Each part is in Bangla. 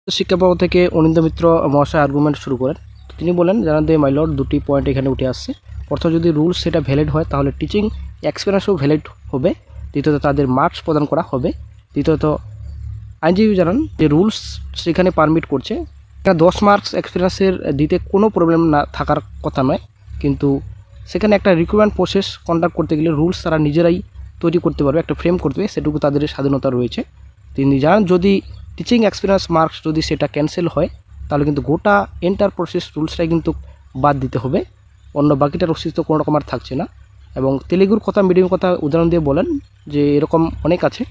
শিক্ষা পর্ব থেকে অনিন্দ মিত্র মহাশয় আর্গুমেন্ট শুরু করেন। তিনি বলেন, জানাতে মাই লর্ড, দুটি পয়েন্ট এখানে উঠে আসছে। প্রথম, যদি রুলস সেটা ভ্যালিড হয় তাহলে টিচিং এক্সপিরিয়েন্সও ভ্যালিড হবে। দ্বিতীয়ত, তাদের মার্কস প্রদান করা হবে। তৃতীয়ত, আইনজীবী জানান যে রুলস সেখানে পারমিট করছে, 10 মার্কস এক্সপিরিয়েন্সের দিতে কোনো প্রবলেম না থাকার কথা নয়, কিন্তু সেখানে একটা রিক্রুটমেন্ট প্রসেস কন্ডাক্ট করতে গেলে রুলস তারা নিজেরাই তৈরি করতে পারবে, একটা ফ্রেম করতে হবে, সেটুকু তাদের স্বাধীনতা রয়েছে। তিনি জানান, যদি টিচিং এক্সপিরিয়েন্স মার্কস যদি সেটা ক্যান্সেল হয় তাহলে কিন্তু গোটা এন্টার প্রসেস রুলসটাই কিন্তু বাদ দিতে হবে, অন্য বাকিটার অস্তিত্ব কোনো রকম আর থাকছে না। এবং তেলেগুর কথা, মিডিয়াম কথা উদাহরণ দিয়ে বলেন যে এরকম অনেক আছে।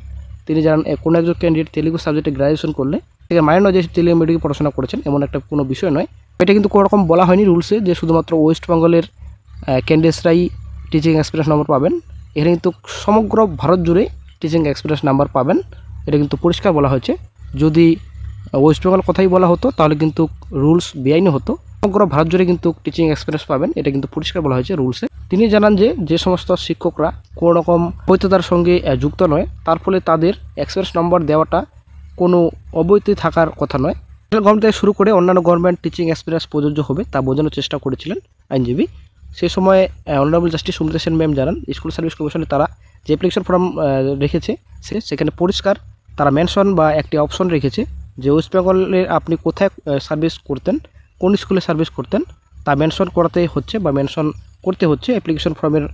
তিনি জানান, কোনো একজন ক্যান্ডিডেট তেলেগু সাবজেক্টে গ্র্যাজুয়েশন করলে থেকে মানে নয় যে তেলেগু মিডিয়ামে পড়াশোনা করেছেন, এমন একটা কোনো বিষয় নয়। এটা কিন্তু কোনো রকম বলা হয়নি রুলসে যে শুধুমাত্র ওয়েস্ট বেঙ্গলের ক্যান্ডিডেটসরাই টিচিং এক্সপিরিয়েন্স নাম্বার পাবেন। এখানে কিন্তু সমগ্র ভারত জুড়ে টিচিং এক্সপিরিয়েন্স নাম্বার পাবেন, এটা কিন্তু পরিষ্কার বলা হয়েছে। যদি ওয়েস্ট বেঙ্গল কথাই বলা হতো তাহলে কিন্তু রুলস বেআইনি হতো। সমগ্র ভারত জুড়ে কিন্তু টিচিং এক্সপিরিয়েন্স পাবেন, এটা কিন্তু পরিষ্কার বলা হয়েছে রুলসে। তিনি জানান যে সমস্ত শিক্ষকরা কোনো রকম বৈধতার সঙ্গে যুক্ত নয়, তার ফলে তাদের এক্সপিরিয়েন্স নম্বর দেওয়াটা কোনো অবৈধ থাকার কথা নয়। গভর্নমেন্ট থেকে শুরু করে অন্যান্য গভর্নমেন্ট টিচিং এক্সপিরিয়েন্স প্রযোজ্য হবে তা বোঝানোর চেষ্টা করেছিলেন আইনজীবী। সেই সময় honourable justice Sumita Sen ma'am জানান, স্কুল সার্ভিস কমিশনে তারা যে অ্যাপ্লিকেশন ফর্ম রেখেছে সেখানে পরিষ্কার তারা মেনশন বা একটি অপশন রেখেছে যে ওয়েস্ট বেঙ্গলে আপনি কোথায় সার্ভিস করতেন, কোন স্কুলে সার্ভিস করতেন তা মেনশন করাতে হচ্ছে বা মেনশন করতে হচ্ছে অ্যাপ্লিকেশন ফর্মের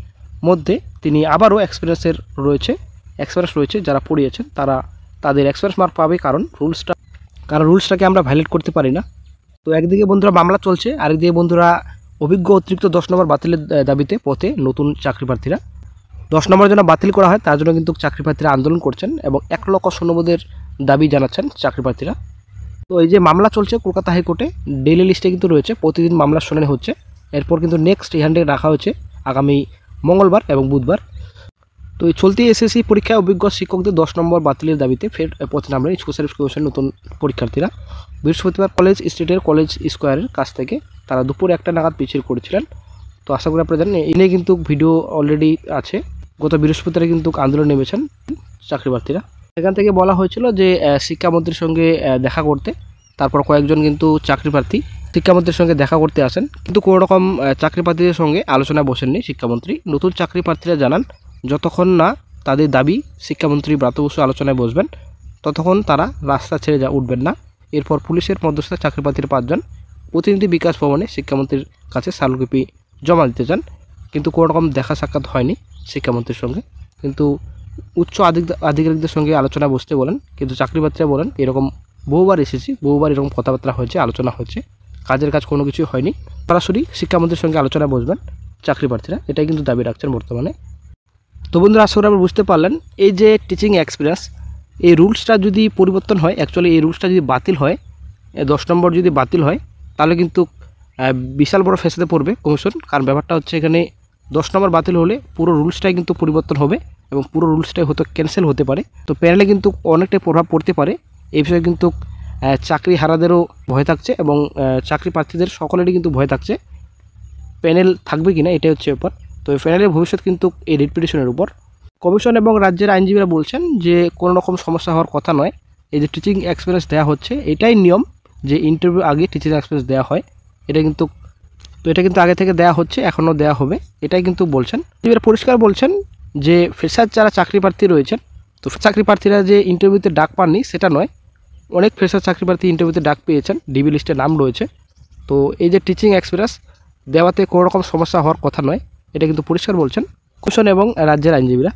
মধ্যে। তিনি আবারও এক্সপিরিয়েন্স রয়েছে যারা পড়িয়েছেন তারা তাদের এক্সপিরিয়েন্স মার্ক পাবে, কারণ রুলসটাকে আমরা ভ্যালিড করতে পারি না। তো একদিকে বন্ধুরা মামলা চলছে, আরেকদিকে বন্ধুরা অভিজ্ঞ অতিরিক্ত 10 নম্বর বাতিলের দাবিতে পথে নতুন চাকরি প্রার্থীরা। 10 নম্বরের জন্য বাতিল করা হয় তার জন্য কিন্তু চাকরি প্রার্থীরা আন্দোলন করছেন এবং 1 লক্ষ শূন্যপদের দাবি জানাচ্ছেন চাকরি প্রার্থীরা। তো এই যে মামলা চলছে কলকাতা হাইকোর্টে, ডেইলি লিস্টে কিন্তু রয়েছে, প্রতিদিন মামলার শুনানি হচ্ছে। এরপর কিন্তু নেক্সট হিয়ারিং রাখা হয়েছে আগামী মঙ্গলবার এবং বুধবার। তো এই চলতি এসএসসি পরীক্ষায় অভিজ্ঞ শিক্ষকদের 10 নম্বর বাতিলের দাবিতে ফের পথে নামলেন স্কুল সার্ভিস কমিশনের নতুন পরীক্ষার্থীরা। বৃহস্পতিবার কলেজ স্ট্রিটের কলেজ স্কোয়ারের কাছ থেকে তারা দুপুর 1টা নাগাদ মিছিল করেছিলেন। তো আশা করি আপনারা জানেন, এই নিয়ে কিন্তু ভিডিও অলরেডি আছে। গত বৃহস্পতিবার কিন্তু আন্দোলন নেমেছেন চাকরি প্রার্থীরা। এখান থেকে বলা হয়েছিল যে শিক্ষামন্ত্রীর সঙ্গে দেখা করতে, তারপর কয়েকজন কিন্তু চাকরি প্রার্থী শিক্ষামন্ত্রীর সঙ্গে দেখা করতে আসেন, কিন্তু কোনো রকম চাকরি প্রার্থীদের সঙ্গে আলোচনায় বসেননি শিক্ষামন্ত্রী। নতুন চাকরি প্রার্থীরা জানান, যতক্ষণ না তাদের দাবি শিক্ষামন্ত্রী ব্রাত বসু আলোচনায় বসবেন ততক্ষণ তারা রাস্তা ছেড়ে উঠবেন না। এরপর পুলিশের মধ্যস্থতায় চাকরি প্রার্থীরা 5 জন প্রতিনিধি বিকাশ ভবনে শিক্ষামন্ত্রীর কাছে স্মারকলিপি জমা দিতে চান, কিন্তু কোনো রকম দেখা সাক্ষাৎ হয়নি শিক্ষামন্ত্রীর সঙ্গে। কিন্তু উচ্চ আধিকারিকদের সঙ্গে আলোচনা বসতে বলেন, কিন্তু চাকরি প্রার্থীরা বলেন এরকম বহুবার এসেছি, বহুবার এরকম কথাবার্তা হয়েছে, আলোচনা হয়েছে, কাজের কাজ কোনো কিছুই হয়নি। সরাসরি শিক্ষামন্ত্রীর সঙ্গে আলোচনা বসবেন চাকরি প্রার্থীরা, এটাই কিন্তু দাবি রাখছেন বর্তমানে। তো বন্ধুরা, আশা করি আপনি বুঝতে পারলেন, এই যে টিচিং এক্সপিরিয়েন্স, এই রুলসটা যদি পরিবর্তন হয়, অ্যাকচুয়ালি এই রুলসটা যদি বাতিল হয়, 10 নম্বর যদি বাতিল হয় তাহলে কিন্তু বিশাল বড় ফেসাতে পড়বে কমিশন। কারণ ব্যাপারটা হচ্ছে, এখানে 10 নম্বর বাতিল হলে পুরো রুলসটাই কিন্তু পরিবর্তন হবে এবং পুরো রুলসটাই হয়তো ক্যান্সেল হতে পারে। তো প্যানেলে কিন্তু অনেকটাই প্রভাব পড়তে পারে। এই বিষয়ে কিন্তু চাকরি হারাদেরও ভয় থাকছে এবং চাকরি প্রার্থীদের সকলেরই কিন্তু ভয় থাকছে প্যানেল থাকবে কিনা, এটাই হচ্ছে ব্যাপার। তো এই প্যানেলের ভবিষ্যৎ কিন্তু এই রিট পিটিশনের উপর। কমিশন এবং রাজ্যের আইনজীবীরা বলছেন যে কোনো রকম সমস্যা হওয়ার কথা নয়, এই যে টিচিং এক্সপিরিয়েন্স দেওয়া হচ্ছে এটাই নিয়ম, যে ইন্টারভিউ আগে টিচিং এক্সপিরিয়েন্স দেওয়া হয়। এটা কিন্তু আগে থেকে দেওয়া হচ্ছে, এখনও দেওয়া হবে, এটাই কিন্তু বলছেন। এবার পরিষ্কার বলছেন যে ফ্রেশার যারা চাকরি প্রার্থী রয়েছেন, তো চাকরি প্রার্থীরা যে ইন্টারভিউতে ডাক পাননি সেটা নয়, অনেক ফ্রেশার চাকরি প্রার্থী ইন্টারভিউতে ডাক পেয়েছেন, ডিবি লিস্টে নাম রয়েছে। তো এই যে টিচিং এক্সপিরিয়েন্স দেওয়াতে কোনো রকম সমস্যা হওয়ার কথা নয়, এটা কিন্তু পরিষ্কার বলছেন কমিশন এবং রাজ্যের আইনজীবীরা।